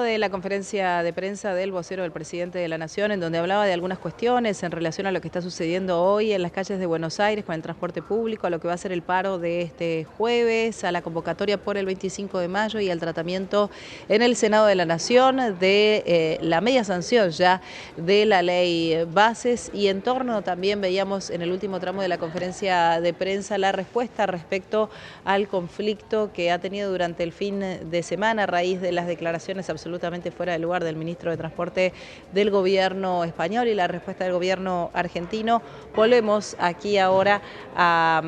de la conferencia de prensa del vocero del presidente de la Nación, en donde hablaba de algunas cuestiones en relación a lo que está sucediendo hoy en las calles de Buenos Aires con el transporte público, a lo que va a ser el paro de este jueves, a la convocatoria por el 25 de mayo y al tratamiento en el Senado de la Nación de la media sanción ya de la ley Bases, y en torno también veíamos en el último tramo de la conferencia de prensa la respuesta respecto al conflicto que ha tenido durante el fin de semana a raíz de las declaraciones absolutamente fuera de lugar del ministro de Transporte del gobierno español y la respuesta del gobierno argentino. Volvemos aquí ahora a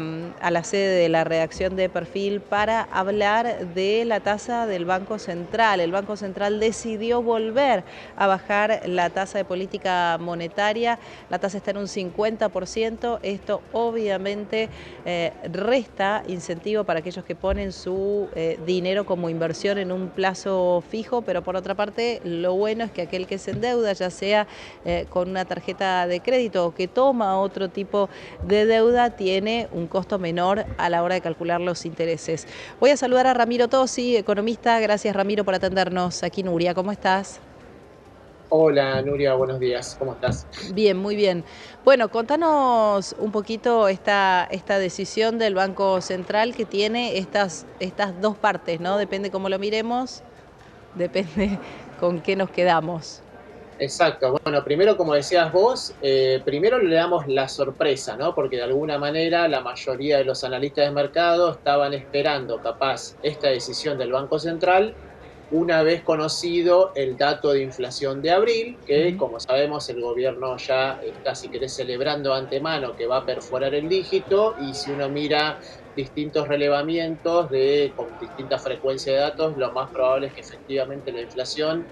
la sede de la redacción de Perfil para hablar de la tasa del Banco Central. El Banco Central decidió volver a bajar la tasa de política monetaria. La tasa está en un 50%. Esto obviamente resta incentivo para aquellos que ponen su dinero como inversión en un plazo fijo, pero por otra parte lo bueno es que aquel que se endeuda, ya sea con una tarjeta de crédito o que toma otro tipo de deuda, tiene un costo menor a la hora de calcular los intereses. Voy a saludar a Ramiro Tosi, economista. Gracias, Ramiro, por atendernos aquí. Nuria, ¿cómo estás? Hola Nuria, buenos días, ¿cómo estás? Bien, muy bien. Bueno, contanos un poquito esta decisión del Banco Central que tiene estas dos partes, ¿no? Depende cómo lo miremos, depende con qué nos quedamos. Exacto, bueno, primero como decías vos, primero le damos la sorpresa, ¿no? Porque de alguna manera la mayoría de los analistas de mercado estaban esperando capaz esta decisión del Banco Central una vez conocido el dato de inflación de abril, que como sabemos el gobierno ya está, si querés, celebrando antemano que va a perforar el dígito, y si uno mira distintos relevamientos con distinta frecuencia de datos, lo más probable es que efectivamente la inflación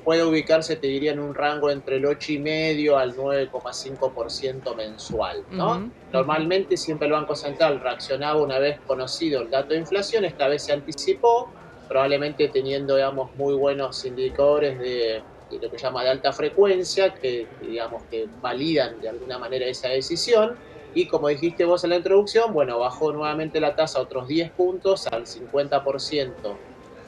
puede ubicarse, te diría, en un rango entre el 8,5 al 9,5% mensual, ¿no? Normalmente siempre el Banco Central reaccionaba una vez conocido el dato de inflación. Esta vez se anticipó, probablemente teniendo, digamos, muy buenos indicadores de lo que se llama de alta frecuencia, que, digamos, que validan de alguna manera esa decisión. Y como dijiste vos en la introducción, bueno, bajó nuevamente la tasa otros 10 puntos al 50%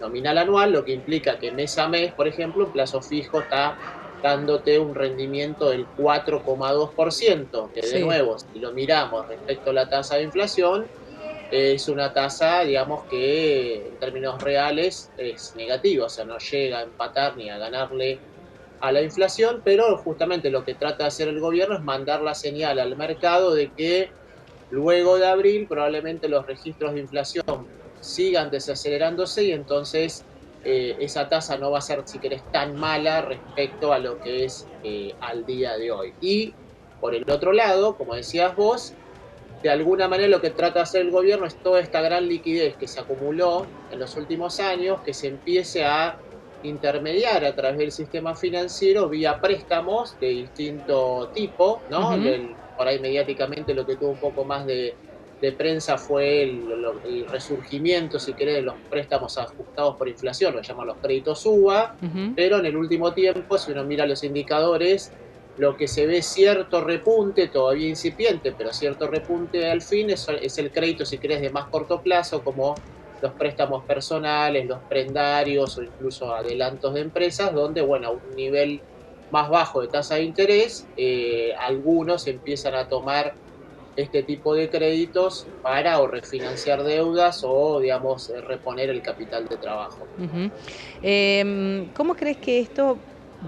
nominal anual, lo que implica que mes a mes, por ejemplo, un plazo fijo está dándote un rendimiento del 4,2%, que de Sí. nuevo, si lo miramos respecto a la tasa de inflación, es una tasa, digamos, que en términos reales es negativa, o sea, no llega a empatar ni a ganarle a la inflación, pero justamente lo que trata de hacer el gobierno es mandar la señal al mercado de que luego de abril probablemente los registros de inflación sigan desacelerándose, y entonces esa tasa no va a ser, si querés, tan mala respecto a lo que es al día de hoy. Y por el otro lado, como decías vos, de alguna manera lo que trata de hacer el gobierno es toda esta gran liquidez que se acumuló en los últimos años, que se empiece a intermediar a través del sistema financiero vía préstamos de distinto tipo, ¿no? Por ahí mediáticamente lo que tuvo un poco más de prensa fue el resurgimiento, si querés, de los préstamos ajustados por inflación, lo llaman los créditos UVA, pero en el último tiempo, si uno mira los indicadores, lo que se ve cierto repunte, todavía incipiente, pero cierto repunte al fin, es el crédito, si querés, de más corto plazo, como los préstamos personales, los prendarios o incluso adelantos de empresas, donde, bueno, a un nivel más bajo de tasa de interés, algunos empiezan a tomar este tipo de créditos para o refinanciar deudas o, digamos, reponer el capital de trabajo. ¿Cómo crees que esto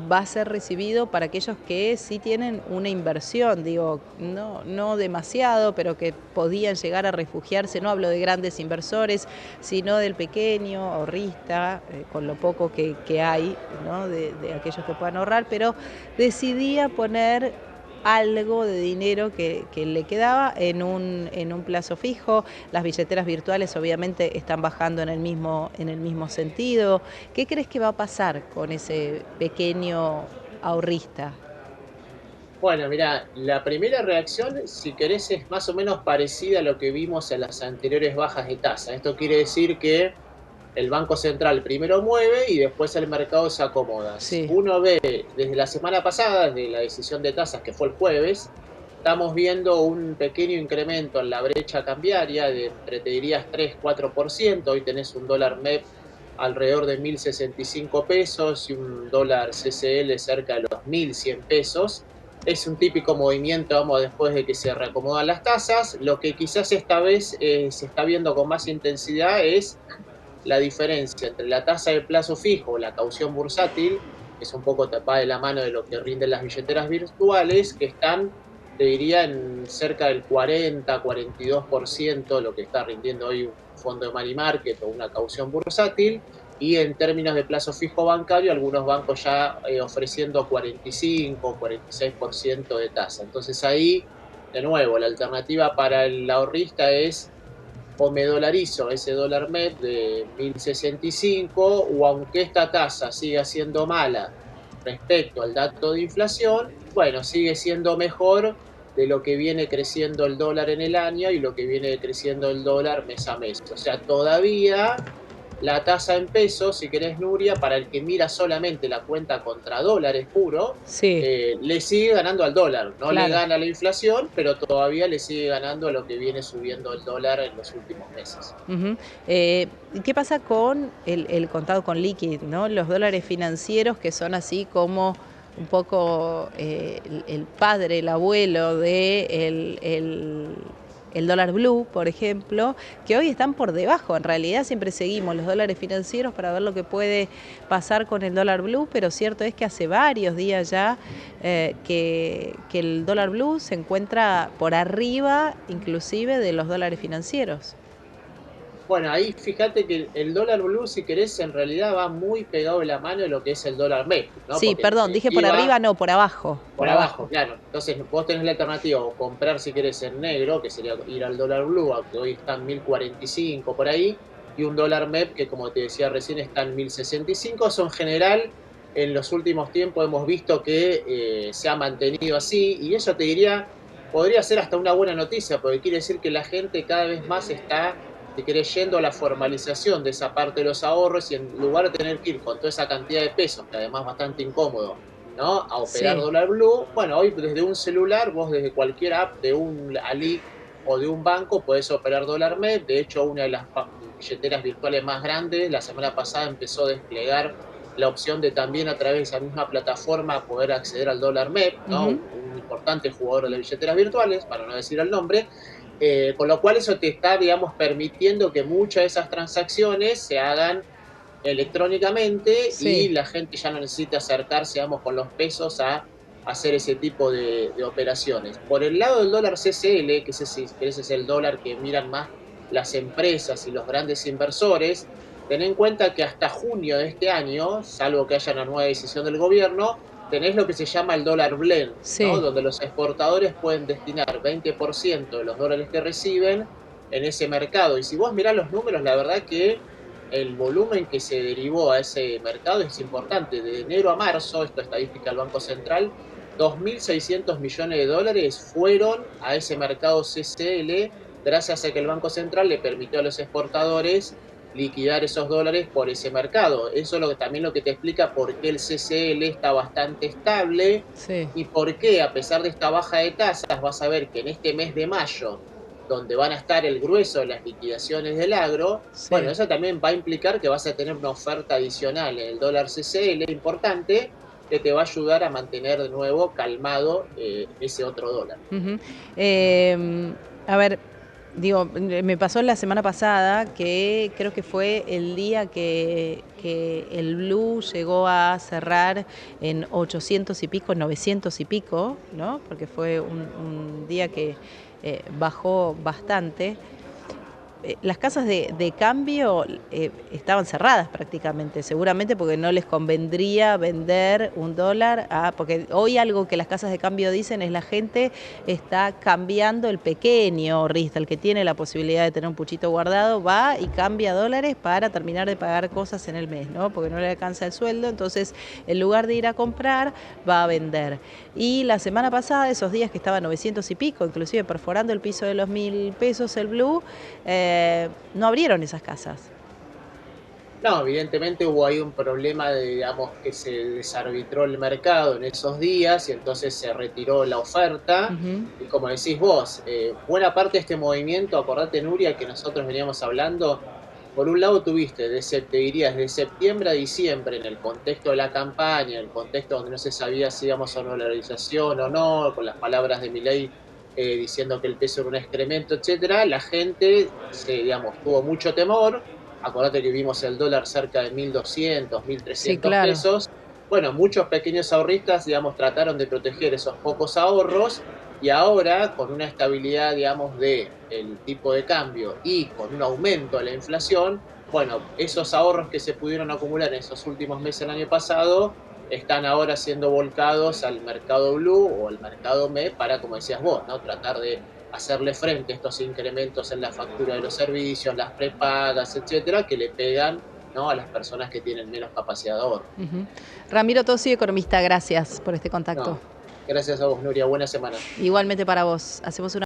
va a ser recibido para aquellos que sí tienen una inversión? Digo, no demasiado, pero que podían llegar a refugiarse. No hablo de grandes inversores, sino del pequeño ahorrista, con lo poco que hay, ¿no? De aquellos que puedan ahorrar, pero decidía poner algo de dinero que le quedaba en un plazo fijo. Las billeteras virtuales obviamente están bajando en el mismo sentido. ¿Qué crees que va a pasar con ese pequeño ahorrista? Bueno, mira, la primera reacción, si querés, es más o menos parecida a lo que vimos en las anteriores bajas de tasa. Esto quiere decir que el Banco Central primero mueve y después el mercado se acomoda. Sí. Uno ve desde la semana pasada, desde la decisión de tasas que fue el jueves, estamos viendo un pequeño incremento en la brecha cambiaria de entre, te dirías, 3-4%. Hoy tenés un dólar MEP alrededor de 1.065 pesos y un dólar CCL cerca de los 1.100 pesos. Es un típico movimiento, vamos, después de que se reacomodan las tasas. Lo que quizás esta vez se está viendo con más intensidad es la diferencia entre la tasa de plazo fijo, la caución bursátil, que es un poco tapada de la mano de lo que rinden las billeteras virtuales, que están, te diría, en cerca del 40-42%, lo que está rindiendo hoy un fondo de money market o una caución bursátil, y en términos de plazo fijo bancario, algunos bancos ya ofreciendo 45-46% de tasa. Entonces ahí, de nuevo, la alternativa para el ahorrista es o me dolarizo ese dólar MEP de 1.065, o aunque esta tasa siga siendo mala respecto al dato de inflación, bueno, sigue siendo mejor de lo que viene creciendo el dólar en el año y lo que viene creciendo el dólar mes a mes. O sea, todavía la tasa en pesos, si querés, Nuria, para el que mira solamente la cuenta contra dólares puro, Sí, le sigue ganando al dólar. No le claro. gana la inflación, pero todavía le sigue ganando a lo que viene subiendo el dólar en los últimos meses. Ujú. ¿Qué pasa con el contado con liquid, ¿no? Los dólares financieros que son así como un poco el padre, el abuelo de el dólar blue, por ejemplo, que hoy están por debajo. En realidad siempre seguimos los dólares financieros para ver lo que puede pasar con el dólar blue, pero cierto es que hace varios días ya que el dólar blue se encuentra por arriba inclusive de los dólares financieros. Bueno, ahí fíjate que el dólar blue, si querés, en realidad va muy pegado de la mano de lo que es el dólar MEP, ¿no? Sí, Porque en perdón, dije por definitiva, arriba, no, por abajo, por por abajo, abajo. claro. Entonces vos tenés la alternativa o comprar si querés en negro, que sería ir al dólar blue, que hoy está en 1.045 por ahí, y un dólar MEP que, como te decía recién, está en 1.065. Eso en general, en los últimos tiempos hemos visto que se ha mantenido así, y eso te diría, podría ser hasta una buena noticia, porque quiere decir que la gente cada vez más está, si querés, yendo a la formalización de esa parte de los ahorros, y en lugar de tener que ir con toda esa cantidad de pesos, que además es bastante incómodo, ¿no? A operar Sí. dólar blue. Bueno, hoy desde un celular, vos desde cualquier app de un Ali o de un banco podés operar dólar MEP. De hecho, una de las billeteras virtuales más grandes la semana pasada empezó a desplegar la opción de también a través de esa misma plataforma poder acceder al dólar MEP, ¿no? Ujú. Un importante jugador de las billeteras virtuales, para no decir el nombre. Con lo cual eso te está, digamos, permitiendo que muchas de esas transacciones se hagan electrónicamente y Sí. la gente ya no necesita acercarse, digamos, con los pesos a hacer ese tipo de operaciones. Por el lado del dólar CCL, que ese es el dólar que miran más las empresas y los grandes inversores, ten en cuenta que hasta junio de este año, salvo que haya una nueva decisión del gobierno, tenés lo que se llama el dólar blend, ¿no? Sí. Donde los exportadores pueden destinar 20% de los dólares que reciben en ese mercado. Y si vos mirás los números, la verdad que el volumen que se derivó a ese mercado es importante. De enero a marzo, esto es estadística del Banco Central, 2.600 millones de dólares fueron a ese mercado CCL gracias a que el Banco Central le permitió a los exportadores liquidar esos dólares por ese mercado. Eso es también lo que te explica por qué el CCL está bastante estable Sí. y por qué, a pesar de esta baja de tasas, vas a ver que en este mes de mayo, donde van a estar el grueso de las liquidaciones del agro, bueno, Sí. eso también va a implicar que vas a tener una oferta adicional en el dólar CCL importante que te va a ayudar a mantener de nuevo calmado ese otro dólar. Ujú. Em, a ver, digo, me pasó la semana pasada que creo que fue el día que el blue llegó a cerrar en 800 y pico, 900 y pico, ¿no? Porque fue un día que bajó bastante. Las casas de cambio estaban cerradas prácticamente, seguramente porque no les convendría vender un dólar, porque hoy algo que las casas de cambio dicen es la gente está cambiando el pequeño RIST, el que tiene la posibilidad de tener un puchito guardado, va y cambia dólares para terminar de pagar cosas en el mes, ¿no? Porque no le alcanza el sueldo, entonces en lugar de ir a comprar, va a vender. Y la semana pasada, esos días que estaba 900 y pico, inclusive perforando el piso de los 1.000 pesos el blue, no abrieron esas casas. No, evidentemente hubo ahí un problema de, digamos, que se desarbitró el mercado en esos días y entonces se retiró la oferta. Ujú. Y como decís vos, buena parte de este movimiento, acordate, Nuria, que nosotros veníamos hablando, por un lado tuviste, te diría, desde septiembre a diciembre, en el contexto de la campaña, en el contexto donde no se sabía si íbamos a una dolarización o no, con las palabras de Milei diciendo que el peso era un excremento, etcétera, la gente digamos, tuvo mucho temor. Acordate que vimos el dólar cerca de 1.200, mil Sí, trescientos claro. pesos. Bueno, muchos pequeños ahorristas, digamos, trataron de proteger esos pocos ahorros y ahora, con una estabilidad, digamos, de el tipo de cambio y con un aumento de la inflación, bueno, esos ahorros que se pudieron acumular en esos últimos meses del año pasado están ahora siendo volcados al mercado blue o al mercado MEP para, como decías vos, ¿no? Tratar de hacerle frente a estos incrementos en la factura de los servicios, las prepagas, etcétera, que le pegan, ¿no?, a las personas que tienen menos capacidad de ahorro. Ujú. Ramiro Tosi, economista, gracias por este contacto. No, gracias a vos, Nuria. Buena semana. Igualmente para vos. Hacemos una